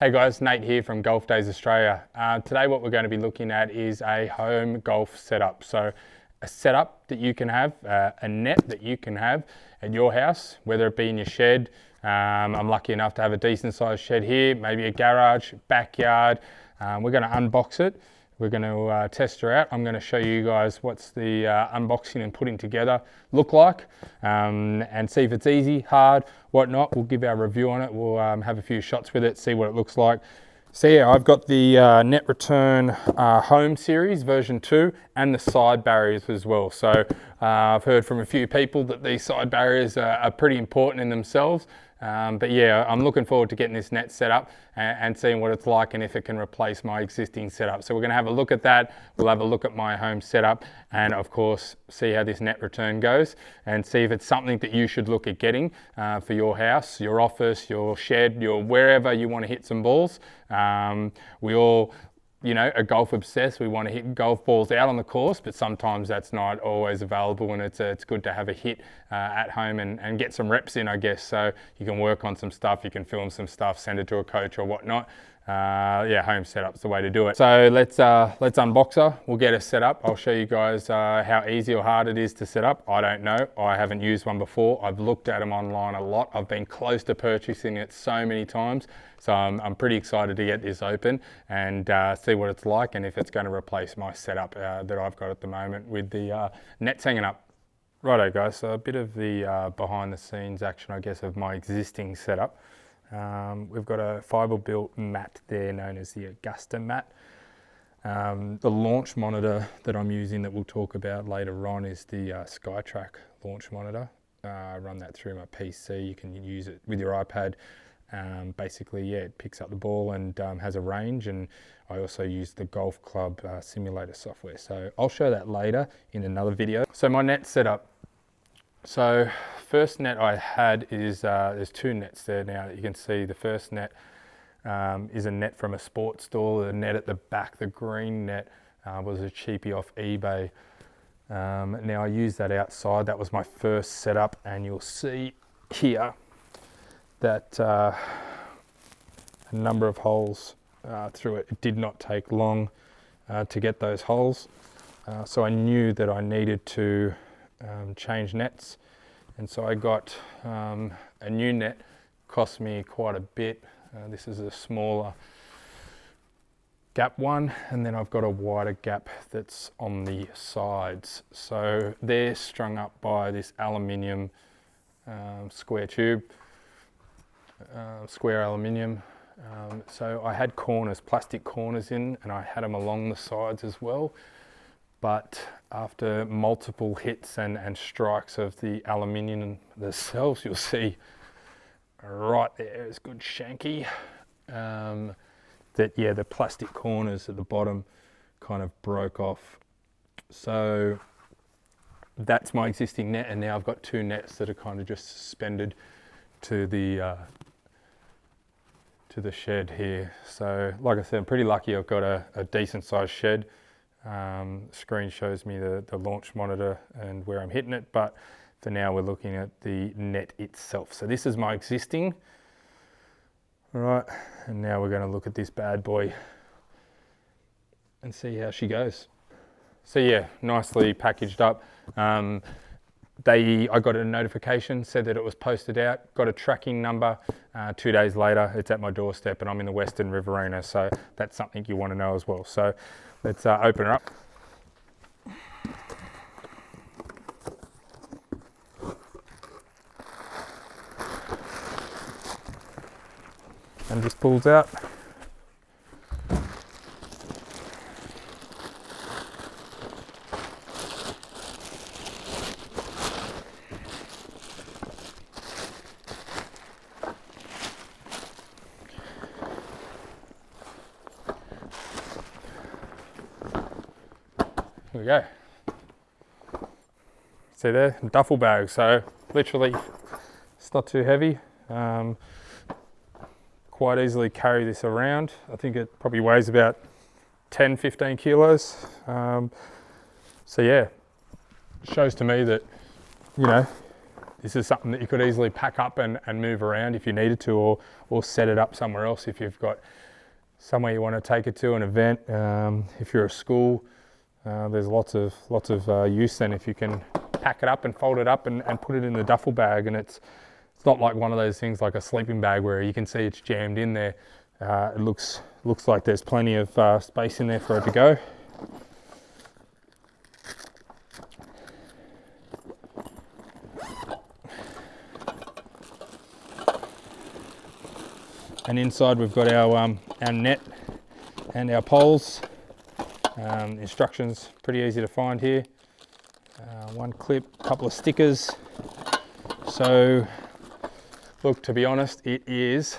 Hey guys, Nate here from Golf Days Australia. Today what we're going to be looking at is a home golf setup. So a setup that you can have, a net that you can have at your house, whether it be in your shed. I'm lucky enough to have a decent sized shed here, maybe a garage, backyard. We're going to unbox it. We're going to test her out. I'm going to show you guys what's the unboxing and putting together look like, and see if it's easy, hard, whatnot. We'll give our review on it. We'll have a few shots with it, see what it looks like. So yeah, I've got the Net Return Home Series version 2 and the side barriers as well. So I've heard from a few people that these side barriers are pretty important in themselves. But yeah, I'm looking forward to getting this net set up and seeing what it's like and if it can replace my existing setup. So we're going to have a look at that. We'll have a look at my home setup and of course see how this net return goes and see if it's something that you should look at getting for your house, your office, your shed, your wherever you want to hit some balls. We all, you know, are golf obsessed. We want to hit golf balls out on the course, but sometimes that's not always available, and it's good to have a hit at home and get some reps in, I guess. So you can work on some stuff, you can film some stuff, send it to a coach or whatnot. Yeah, home setup's the way to do it. So let's unbox her. We'll get her set up. I'll show you guys how easy or hard it is to set up. I don't know. I haven't used one before. I've looked at them online a lot. I've been close to purchasing it so many times. So I'm pretty excited to get this open and see what it's like and if it's going to replace my setup that I've got at the moment with the nets hanging up. Righto guys, so a bit of the behind the scenes action, I guess, of my existing setup. We've got a fibre built mat there known as the Augusta mat. The launch monitor that I'm using that we'll talk about later on is the SkyTrack launch monitor. I run that through my PC. You can use it with your iPad. Basically, yeah, it picks up the ball and has a range, and I also use the golf club simulator software. So I'll show that later in another video. So my net setup. So first net I had is, there's two nets there now that you can see. The first net is a net from a sports store. The net at the back, the green net, was a cheapie off eBay. Now I use that outside. That was my first setup, and you'll see here that a number of holes through it. It did not take long to get those holes. So I knew that I needed to change nets, and so I got a new net. Cost me quite a bit. This is a smaller gap one, and then I've got a wider gap that's on the sides. So they're strung up by this aluminium square tube, square aluminium. So I had corners, plastic corners in, and I had them along the sides as well. But after multiple hits and strikes of the aluminium themselves, you'll see right there is good shanky. That yeah, the plastic corners at the bottom kind of broke off. So that's my existing net, and now I've got two nets that are kind of just suspended to the shed here. So like I said, I'm pretty lucky. I've got a decent sized shed. Screen shows me the launch monitor and where I'm hitting it, but for now we're looking at the net itself. So this is my existing. All right, and now we're going to look at this bad boy and see how she goes. So yeah, nicely packaged up. I got a notification, said that it was posted out, got a tracking number. 2 days later, it's at my doorstep, and I'm in the Western Riverina, so that's something you want to know as well. So let's open her up. And just pulls out. Here we go. See there, duffel bag. So literally, it's not too heavy. Quite easily carry this around. I think it probably weighs about 10-15 kilos. So yeah, shows to me that, you know, This is something that you could easily pack up and move around if you needed to, or set it up somewhere else if you've got somewhere you want to take it to, an event. If you're a school, there's lots of use then if you can pack it up and fold it up and put it in the duffel bag. And it's not like one of those things like a sleeping bag where you can see it's jammed in there. It looks like there's plenty of space in there for it to go. And inside we've got our net and our poles. Instructions pretty easy to find here. One clip, a couple of stickers. So look, to be honest, it is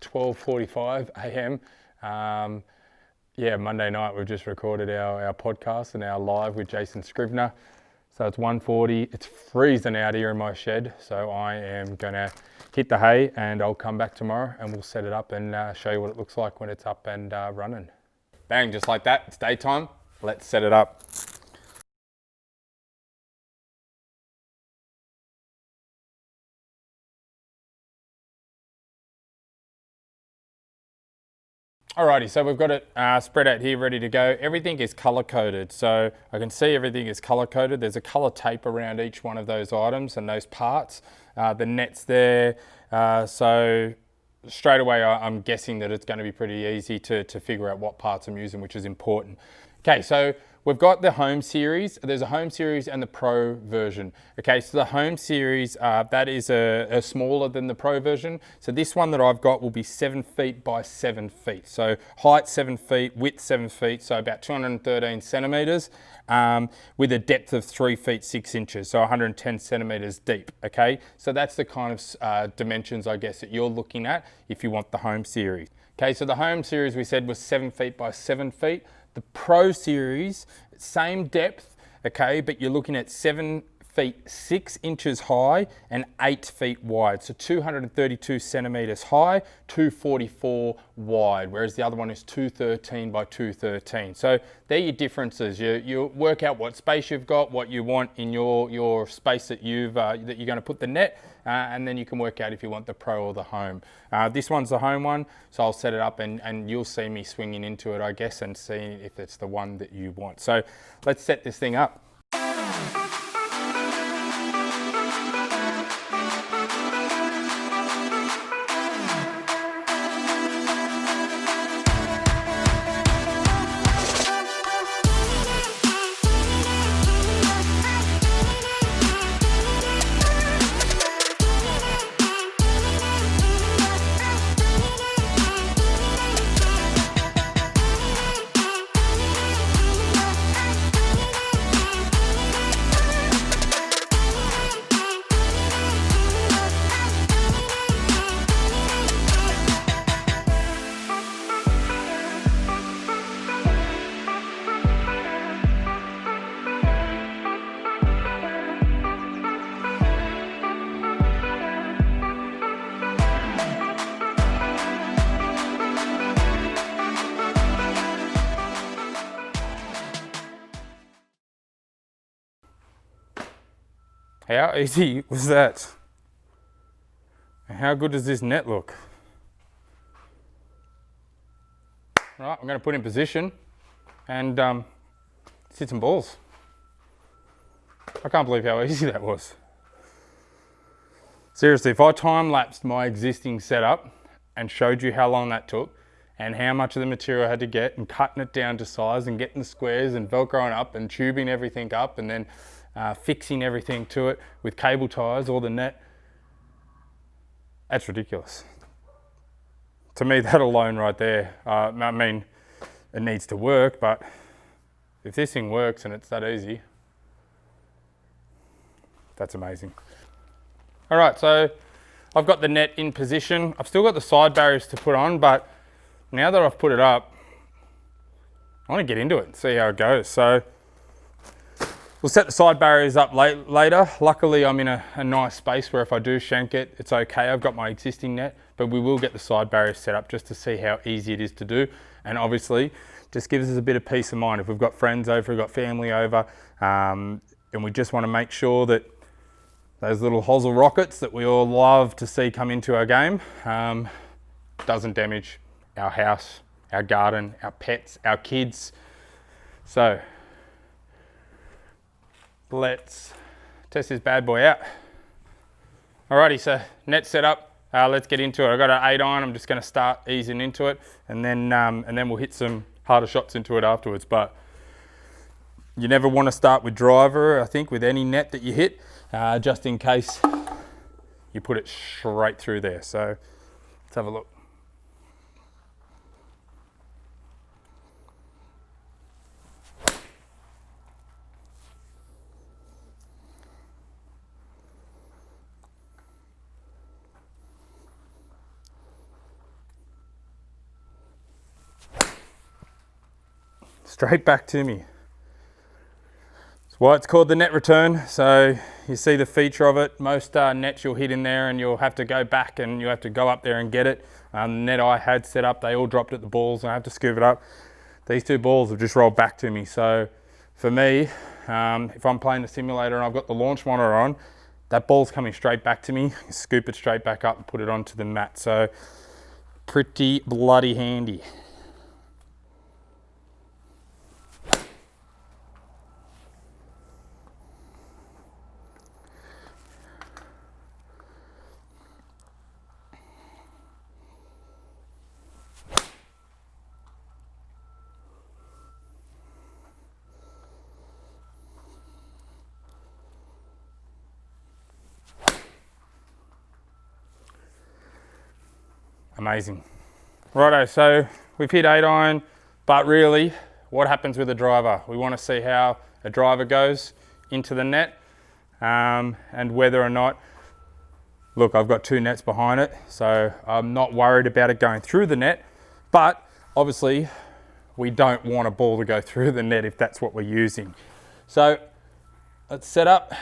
12:45 a.m. Yeah, Monday night we've just recorded our podcast and our live with Jason Scrivener. So it's 1:40, it's freezing out here in my shed. So I am gonna hit the hay and I'll come back tomorrow and we'll set it up and show you what it looks like when it's up and running. Bang, just like that, it's daytime. Let's set it up. Alrighty, so we've got it spread out here, ready to go. Everything is color coded, so I can see everything is color coded. There's a color tape around each one of those items and those parts. The net's there, so straight away I'm guessing that it's going to be pretty easy to figure out what parts I'm using, which is important. Okay, so we've got the Home Series. There's a Home Series and the Pro version. Okay, so the Home Series, that is a smaller than the Pro version. So this one that I've got will be 7 feet by 7 feet. So height 7 feet, width 7 feet, so about 213 centimeters, with a depth of 3 feet 6 inches, so 110 centimeters deep. Okay, so that's the kind of dimensions, I guess, that you're looking at if you want the Home Series. Okay, so the Home Series we said was 7 feet by 7 feet. The Pro Series, same depth, okay, but you're looking at 7 feet 6 inches high and 8 feet wide. So 232 centimeters high, 244 wide, whereas the other one is 213 by 213. So they're your differences. You work out what space you've got, what you want in your space that you're going to put the net, and then you can work out if you want the Pro or the Home. This one's the Home one, so I'll set it up and you'll see me swinging into it, I guess, and see if it's the one that you want. So let's set this thing up. How easy was that? And how good does this net look? Right, I'm going to put in position and sit some balls. I can't believe how easy that was. Seriously, if I time-lapsed my existing setup and showed you how long that took and how much of the material I had to get and cutting it down to size and getting the squares and velcroing up and tubing everything up and then fixing everything to it with cable ties or the net, that's ridiculous. To me, that alone right there, I mean, it needs to work, but if this thing works and it's that easy, that's amazing. All right, so I've got the net in position. I've still got the side barriers to put on, but now that I've put it up, I want to get into it and see how it goes. So we'll set the side barriers up later. Luckily, I'm in a nice space where if I do shank it, it's okay. I've got my existing net, but we will get the side barriers set up just to see how easy it is to do. And obviously, just gives us a bit of peace of mind. If we've got friends over, we've got family over, and we just want to make sure that those little hosel rockets that we all love to see come into our game. Doesn't damage our house, our garden, our pets, our kids. So let's test this bad boy out. Alrighty, so net set up. Let's get into it. I've got an 8 iron. I'm just going to start easing into it, and then we'll hit some harder shots into it afterwards. But you never want to start with driver, I think, with any net that you hit, just in case you put it straight through there. So let's have a look. Straight back to me. That's why it's called the net return. So you see the feature of it. Most nets you'll hit in there and you'll have to go back and you have to go up there and get it. The net I had set up, they all dropped at the balls and I have to scoop it up. These 2 balls have just rolled back to me. So for me, if I'm playing the simulator and I've got the launch monitor on, that ball's coming straight back to me. Scoop it straight back up and put it onto the mat. So pretty bloody handy. Amazing. Righto, so we've hit 8 iron, but really what happens with a driver? We want to see how a driver goes into the net and whether or not, look, I've got 2 nets behind it, so I'm not worried about it going through the net, but obviously we don't want a ball to go through the net if that's what we're using. So let's set up.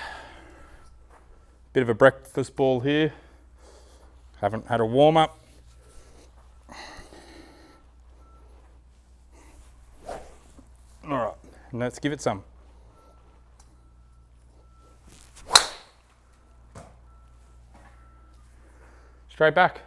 Bit of a breakfast ball here. Haven't had a warm up. All right, and let's give it some. Straight back.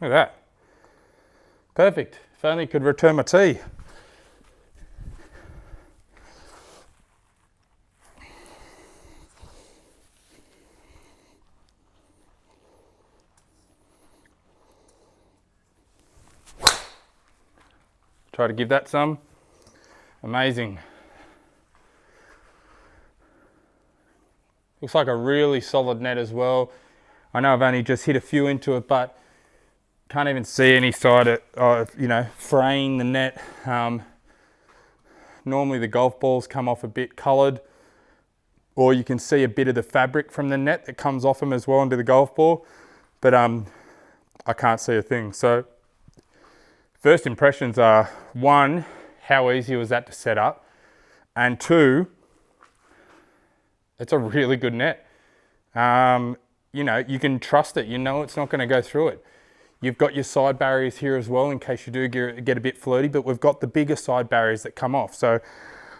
Look at that. Perfect. If only could return my tee. Try to give that some. Amazing. Looks like a really solid net as well. I know I've only just hit a few into it, but can't even see any side of, fraying the net. Normally the golf balls come off a bit coloured, or you can see a bit of the fabric from the net that comes off them as well into the golf ball, but I can't see a thing. So first impressions are, 1, how easy was that to set up? And 2, it's a really good net. You can trust it. You know it's not going to go through it. You've got your side barriers here as well in case you do get a bit flirty, but we've got the bigger side barriers that come off. So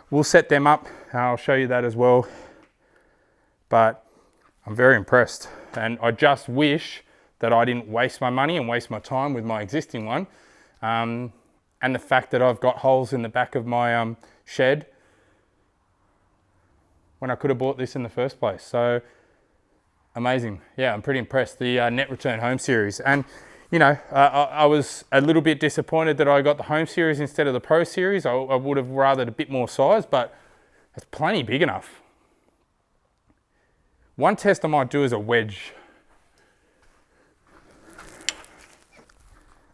we'll set them up. I'll show you that as well. But I'm very impressed. And I just wish that I didn't waste my money and waste my time with my existing one. And the fact that I've got holes in the back of my shed when I could have bought this in the first place. So amazing. Yeah, I'm pretty impressed. The Net Return Home Series. And I was a little bit disappointed that I got the Home Series instead of the Pro Series. I would have rathered a bit more size, but it's plenty big enough. One test I might do is a wedge.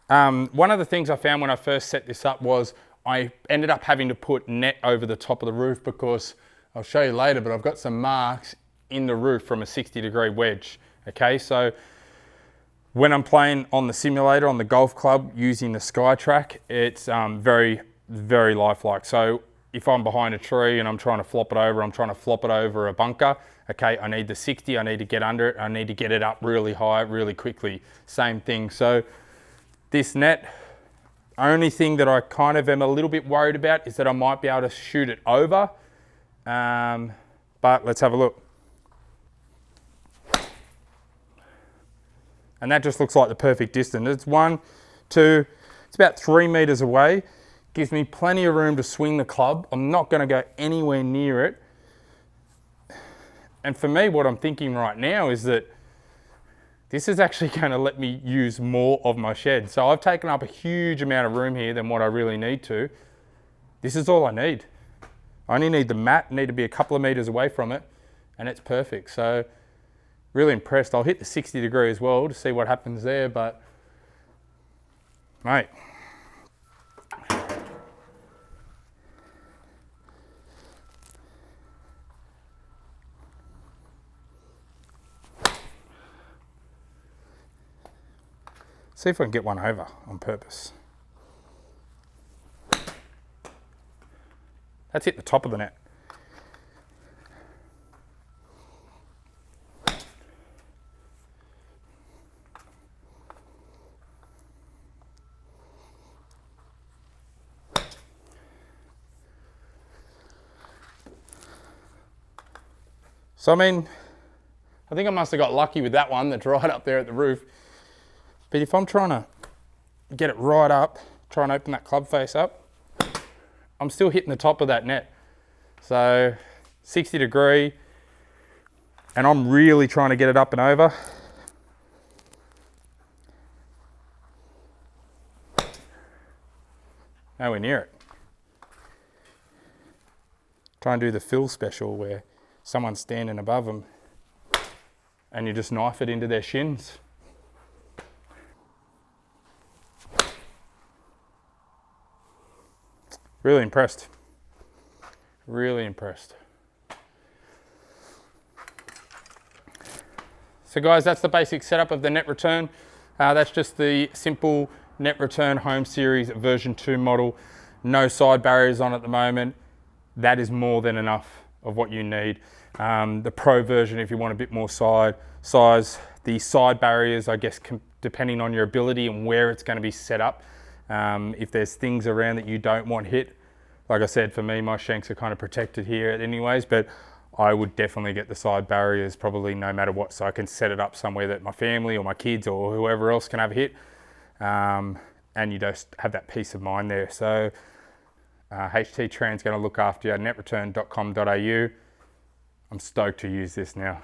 One of the things I found when I first set this up was I ended up having to put net over the top of the roof because, I'll show you later, but I've got some marks in the roof from a 60-degree wedge. Okay, so When I'm playing on the simulator on the golf club using the SkyTrack, it's very, very lifelike. So if I'm behind a tree and I'm trying to flop it over a bunker, okay, I need the 60, I need to get under it, I need to get it up really high, really quickly. Same thing. So this net, only thing that I kind of am a little bit worried about is that I might be able to shoot it over. But let's have a look. And that just looks like the perfect distance. It's 1, 2, it's about 3 meters away. Gives me plenty of room to swing the club. I'm not going to go anywhere near it. And for me, what I'm thinking right now is that this is actually going to let me use more of my shed. So I've taken up a huge amount of room here than what I really need to. This is all I need. I only need the mat, need to be a couple of meters away from it, and it's perfect. So really impressed. I'll hit the 60 degree as well to see what happens there, but mate. See if I can get one over on purpose. That's hit the top of the net. So I mean, I think I must have got lucky with that one that's right up there at the roof. But if I'm trying to get it right up, try and open that club face up, I'm still hitting the top of that net. So 60 degree, and I'm really trying to get it up and over. Nowhere near it. Try and do the fill special where someone's standing above them and you just knife it into their shins. Really impressed. Really impressed. So guys, that's the basic setup of the Net Return. That's just the simple Net Return Home Series version 2 model. No side barriers on at the moment. That is more than enough of what you need. The Pro version, if you want a bit more size, the side barriers, I guess, depending on your ability and where it's going to be set up. If there's things around that you don't want hit, like I said, for me, my shanks are kind of protected here anyways, but I would definitely get the side barriers probably no matter what, so I can set it up somewhere that my family or my kids or whoever else can have a hit, and you just have that peace of mind there. So HT Tran's going to look after you, netreturn.com.au. I'm stoked to use this now.